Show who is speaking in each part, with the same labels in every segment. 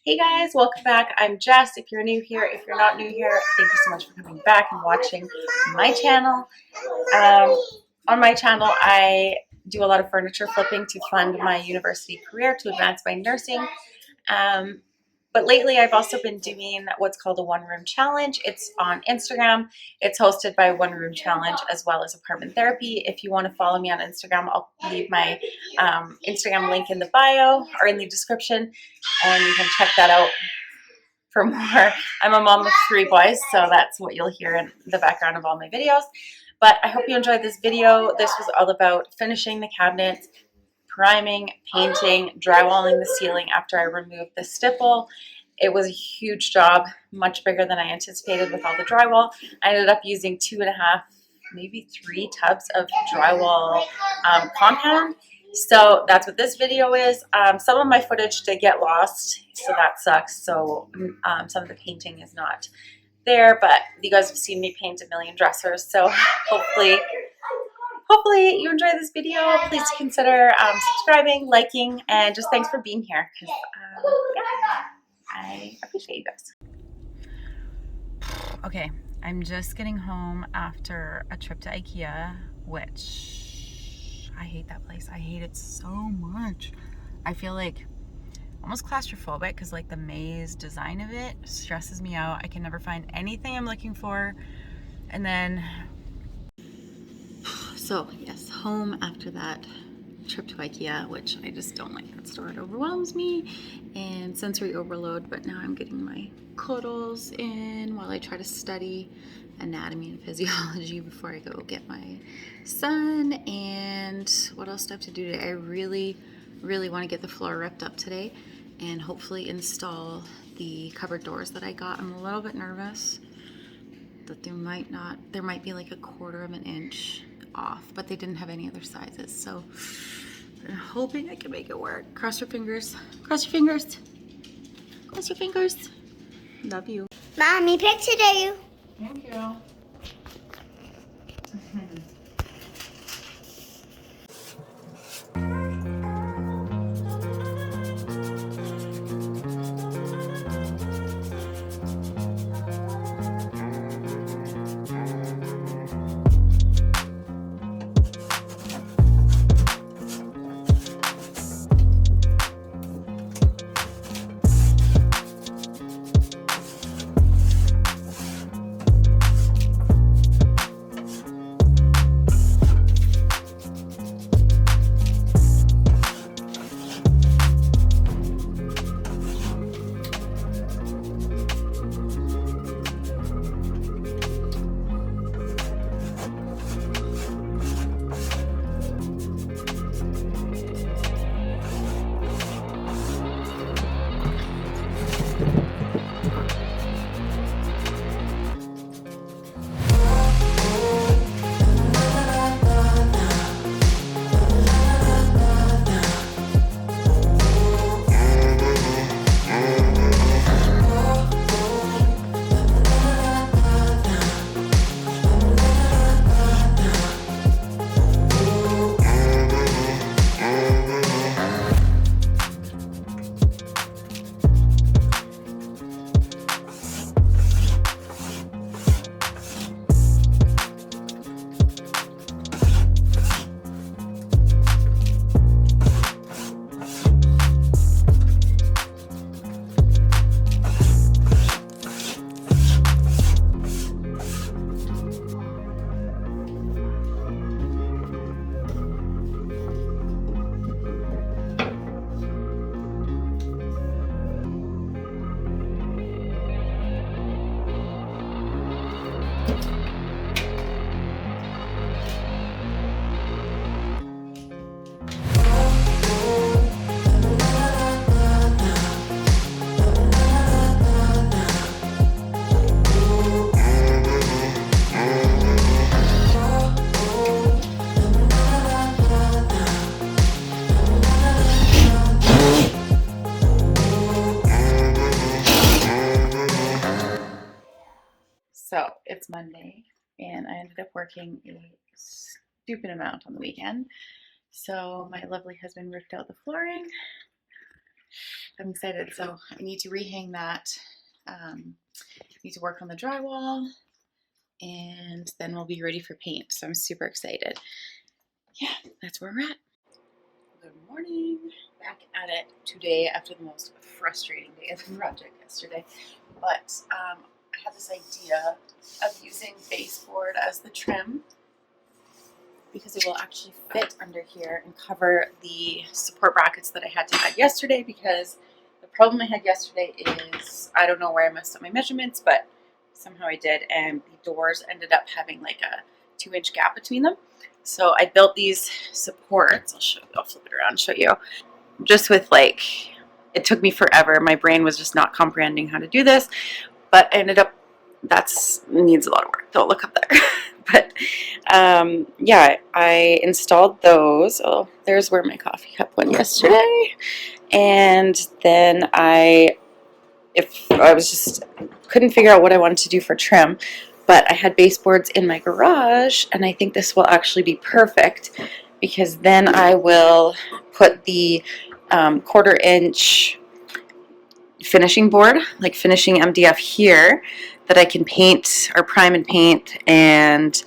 Speaker 1: Hey guys, welcome back. I'm Jess. If you're new here, if you're not new here, thank you so much for coming back and watching my channel. On my channel, I do a lot of furniture flipping to fund my university career to advance my nursing. Um, but lately, I've also been doing what's called a one room challenge. It's on Instagram. It's hosted by One Room Challenge as well as Apartment Therapy. If you want to follow me on Instagram, I'll leave my Instagram link in the bio or in the description, and you can check that out for more. I'm a mom of 3 boys, so that's what you'll hear in the background of all my videos. But I hope you enjoyed this video. This was all about finishing the cabinet, priming, painting, drywalling the ceiling after I removed the stipple. It was a huge job, much bigger than I anticipated with all the drywall. I ended up using 2.5, maybe 3 tubs of drywall compound. So that's what this video is. Some of my footage did get lost, so that sucks. So some of the painting is not there, but you guys have seen me paint a million dressers, so hopefully you enjoy this video. Please consider subscribing, liking, and just thanks for being here, because I appreciate you guys. Okay, I'm just getting home after a trip to IKEA, which I hate that place. I hate it so much. I feel like almost claustrophobic because like the maze design of it stresses me out. I can never find anything I'm looking for. And then, so yes, home after that trip to IKEA, which I just don't like that store. It overwhelms me and sensory overload, but now I'm getting my cuddles in while I try to study anatomy and physiology before I go get my son. And what else do I have to do today? I really want to get the floor ripped up today and hopefully install the cupboard doors that I got. I'm a little bit nervous that there might be like a 1/4 of an inch off, but they didn't have any other sizes, so I'm hoping I can make it work. Cross your fingers. Cross your fingers. Cross your fingers. Love you.
Speaker 2: Mommy, picture you.
Speaker 1: Thank you. So it's Monday, and I ended up working a stupid amount on the weekend. So my lovely husband ripped out the flooring. I'm excited. So I need to rehang that. Need to work on the drywall, and then we'll be ready for paint. So I'm super excited. Yeah, that's where we're at. Good morning. Back at it today after the most frustrating day of the project yesterday. But I had this idea of using baseboard as the trim because it will actually fit under here and cover the support brackets that I had to add yesterday, because the problem I had yesterday is I don't know where I messed up my measurements, but somehow I did, and the doors ended up having like a 2-inch gap between them. So I built these supports. I'll show you, I'll flip it around and show you. Just with like, it took me forever. My brain was just not comprehending how to do this, but I ended up, that's needs a lot of work. Don't look up there. But yeah, I installed those. Oh, there's where my coffee cup went yesterday. And then I was just couldn't figure out what I wanted to do for trim, but I had baseboards in my garage, and I think this will actually be perfect, because then I will put the 1/4 inch finishing board, like finishing MDF here, that I can paint or prime and paint, and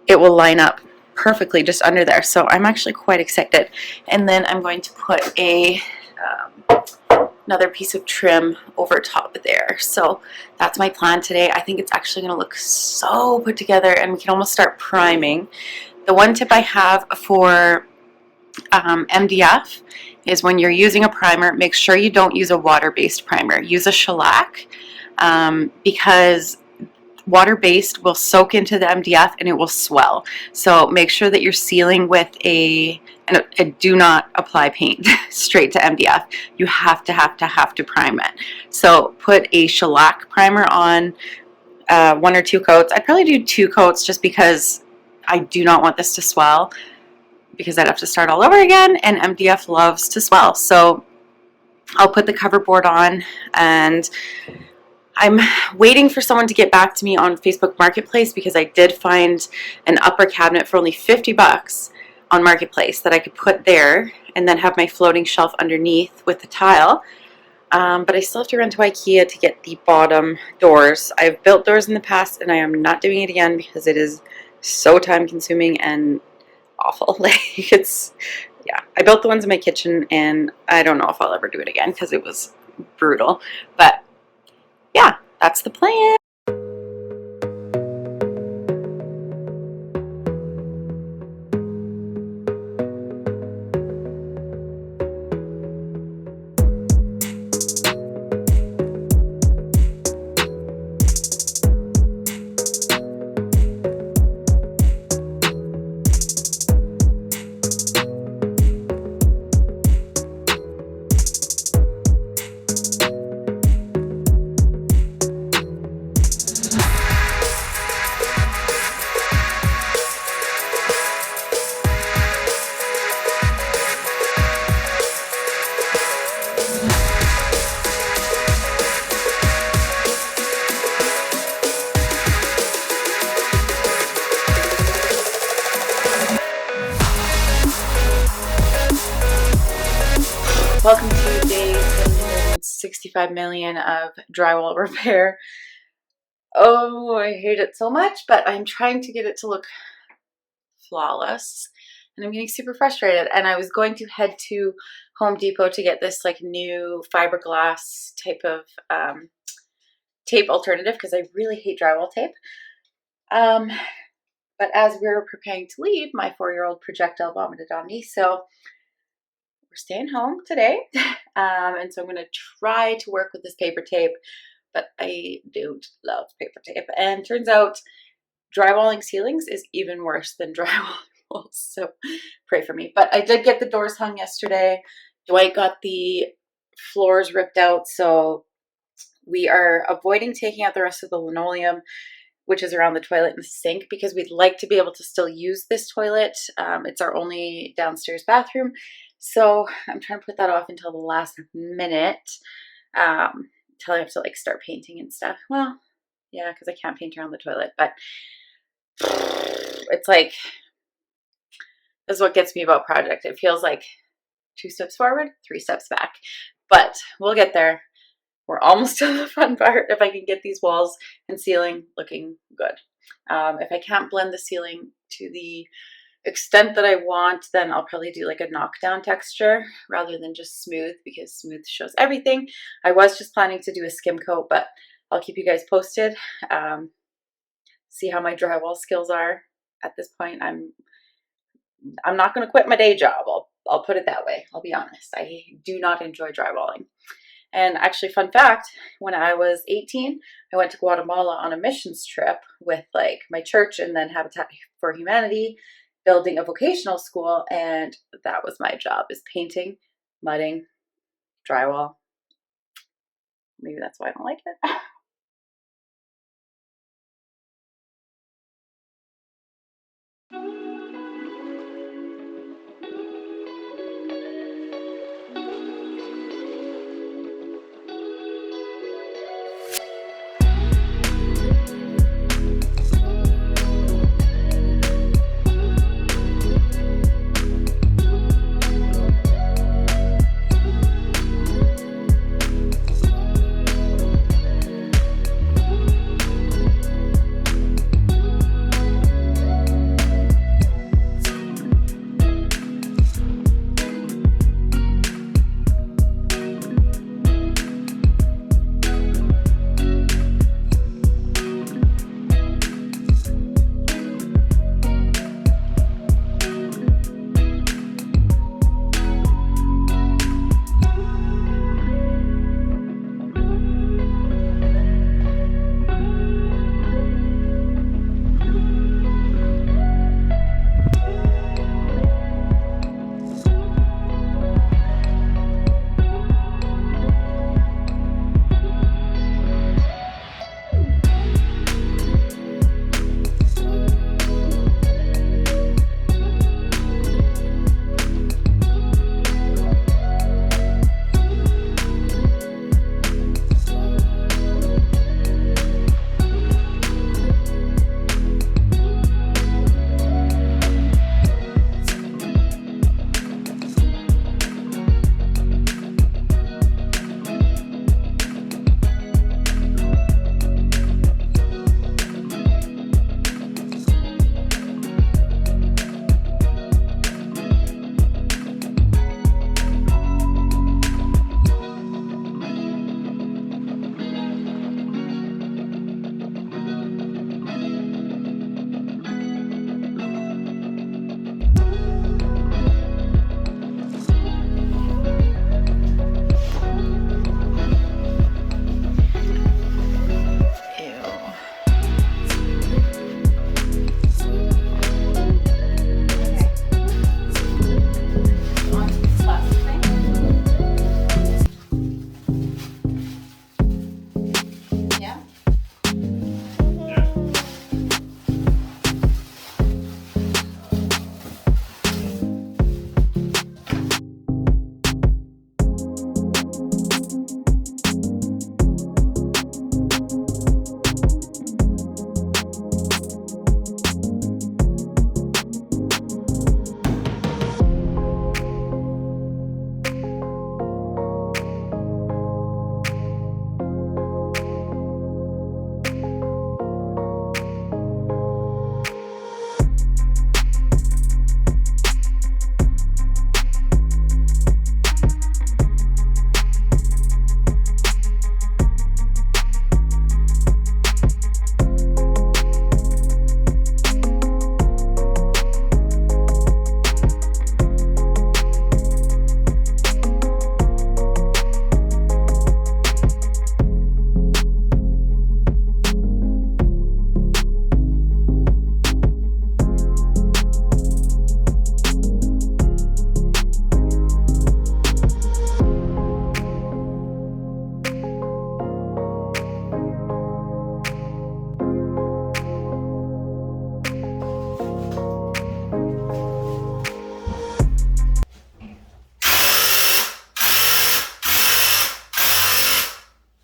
Speaker 1: it will line up perfectly just under there. So I'm actually quite excited. And then I'm going to put a another piece of trim over top of there. So that's my plan today. I think it's actually going to look so put together, and we can almost start priming. The one tip I have for MDF is when you're using a primer, make sure you don't use a water-based primer. Use a shellac, because water-based will soak into the MDF and it will swell. So make sure that you're sealing with and do not apply paint straight to MDF. You have to prime it. So put a shellac primer on 1 or 2 coats. I'd probably do 2 coats, just because I do not want this to swell, because I'd have to start all over again, and MDF loves to swell. So I'll put the cover board on, and I'm waiting for someone to get back to me on Facebook Marketplace, because I did find an upper cabinet for only 50 bucks on Marketplace that I could put there and then have my floating shelf underneath with the tile. But I still have to run to IKEA to get the bottom doors. I've built doors in the past, and I am not doing it again because it is so time consuming and awful. Like, it's, yeah, I built the ones in my kitchen, and I don't know if I'll ever do it again because it was brutal. But yeah, that's the plan. Welcome to day 165 million of drywall repair. Oh, I hate it so much, but I'm trying to get it to look flawless, and I'm getting super frustrated. And I was going to head to Home Depot to get this like new fiberglass type of tape alternative, because I really hate drywall tape. But as we were preparing to leave, my 4-year-old projectile vomited on me, so we're staying home today. And so I'm going to try to work with this paper tape, but I don't love paper tape. And turns out drywalling ceilings is even worse than drywalling walls, so pray for me. But I did get the doors hung yesterday. Dwight got the floors ripped out, so we are avoiding taking out the rest of the linoleum, which is around the toilet and the sink, because we'd like to be able to still use this toilet. It's our only downstairs bathroom. So I'm trying to put that off until the last minute, until I have to like start painting and stuff. Well, yeah, because I can't paint around the toilet, but it's like, this is what gets me about project. It feels like 2 steps forward, 3 steps back. but we'll get there. We're almost to the fun part. If I can get these walls and ceiling looking good. If I can't blend the ceiling to the extent that I want, then I'll probably do like a knockdown texture rather than just smooth, because smooth shows everything. I was just planning to do a skim coat, but I'll keep you guys posted. See how my drywall skills are. At this point, I'm not going to quit my day job. I'll put it that way. I'll be honest. I do not enjoy drywalling. And actually, fun fact, when I was 18, I went to Guatemala on a missions trip with like my church and then Habitat for Humanity, building a vocational school. And that was my job, is painting, mudding, drywall. Maybe that's why I don't like it.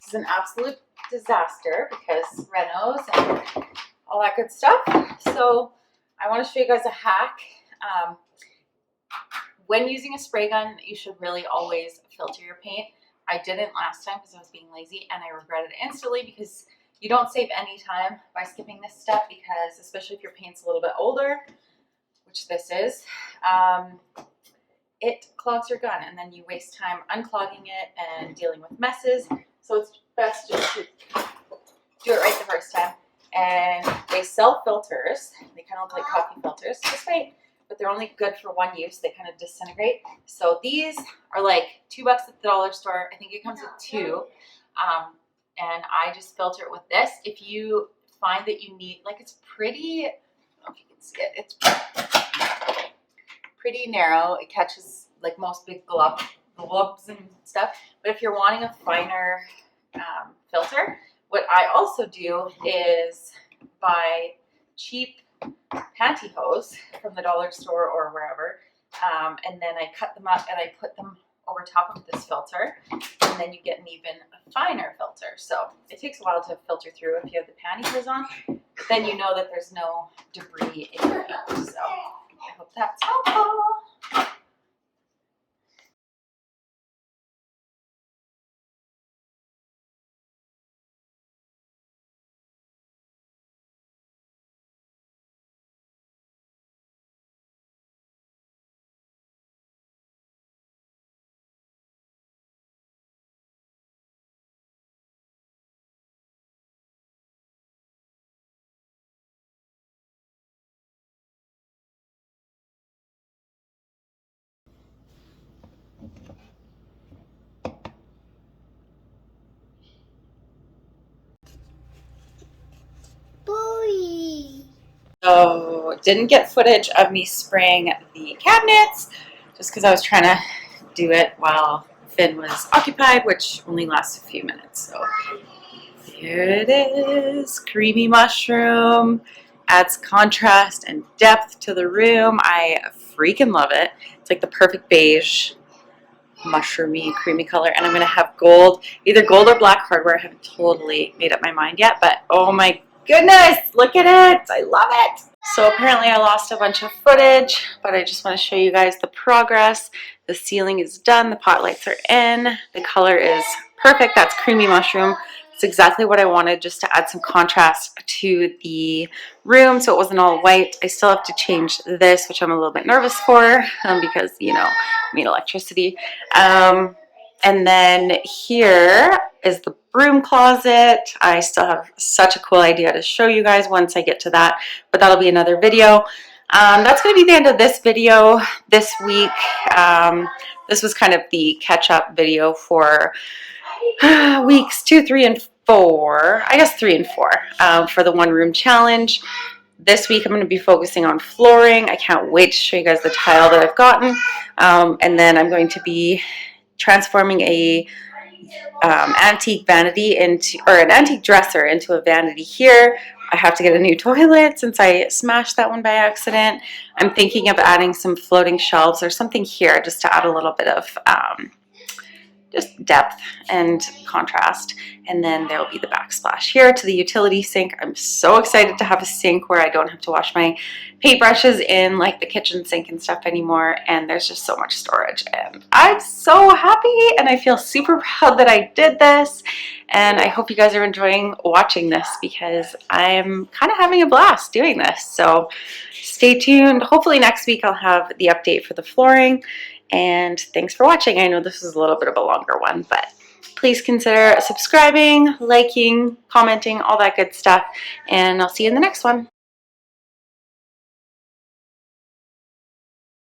Speaker 1: Is an absolute disaster because renos and all that good stuff. So I want to show you guys a hack. When using a spray gun, you should really always filter your paint. I didn't last time because I was being lazy, and I regretted it instantly because you don't save any time by skipping this step, because especially if your paint's a little bit older, which this is, it clogs your gun, and then you waste time unclogging it and dealing with messes. So it's best just to do it right the first time. And they sell filters. They kind of look like coffee filters, just right, but they're only good for one use. They kind of disintegrate. So these are like $2 at the dollar store. I think it comes with 2. And I just filter it with this. If you find that you need, like, it's pretty, I don't know if you can see it, it's pretty narrow. It catches like most big globs and stuff. But if you're wanting a finer filter, what I also do is buy cheap pantyhose from the dollar store or wherever, and then I cut them up and I put them over top of this filter, and then you get an even finer filter. So it takes a while to filter through if you have the pantyhose on, but then you know that there's no debris in your paint. So I hope that's helpful.
Speaker 2: Boy.
Speaker 1: So didn't get footage of me spraying the cabinets just because I was trying to do it while Finn was occupied, which only lasts a few minutes. So here it is, creamy mushroom, adds contrast and depth to the room. I freaking love it. It's like the perfect beige, mushroomy, creamy color, and I'm gonna have gold, either gold or black hardware. I haven't totally made up my mind yet, but oh my goodness, look at it, I love it. So apparently I lost a bunch of footage, but I just want to show you guys the progress. The ceiling is done, the pot lights are in, the color is perfect. That's creamy mushroom. It's exactly what I wanted, just to add some contrast to the room so it wasn't all white. I still have to change this, which I'm a little bit nervous for, because, you know, I need electricity. And then here is the broom closet. I still have such a cool idea to show you guys once I get to that, but that'll be another video. That's going to be the end of this video this week. This was kind of the catch-up video for weeks 2, 3, and 4. I guess 3 and 4 for the 1 room challenge. This week I'm going to be focusing on flooring. I can't wait to show you guys the tile that I've gotten. And then I'm going to be transforming a antique vanity into, or an antique dresser into a vanity here. I have to get a new toilet since I smashed that one by accident. I'm thinking of adding some floating shelves or something here just to add a little bit of just depth and contrast. And then there'll be the backsplash here to the utility sink. I'm so excited to have a sink where I don't have to wash my paintbrushes in like the kitchen sink and stuff anymore. And there's just so much storage, and I'm so happy, and I feel super proud that I did this. And I hope you guys are enjoying watching this, because I'm kind of having a blast doing this. So stay tuned. Hopefully next week I'll have the update for the flooring. And thanks for watching. I know this is a little bit of a longer one, but please consider subscribing, liking, commenting, all that good stuff. And I'll see you in the next one.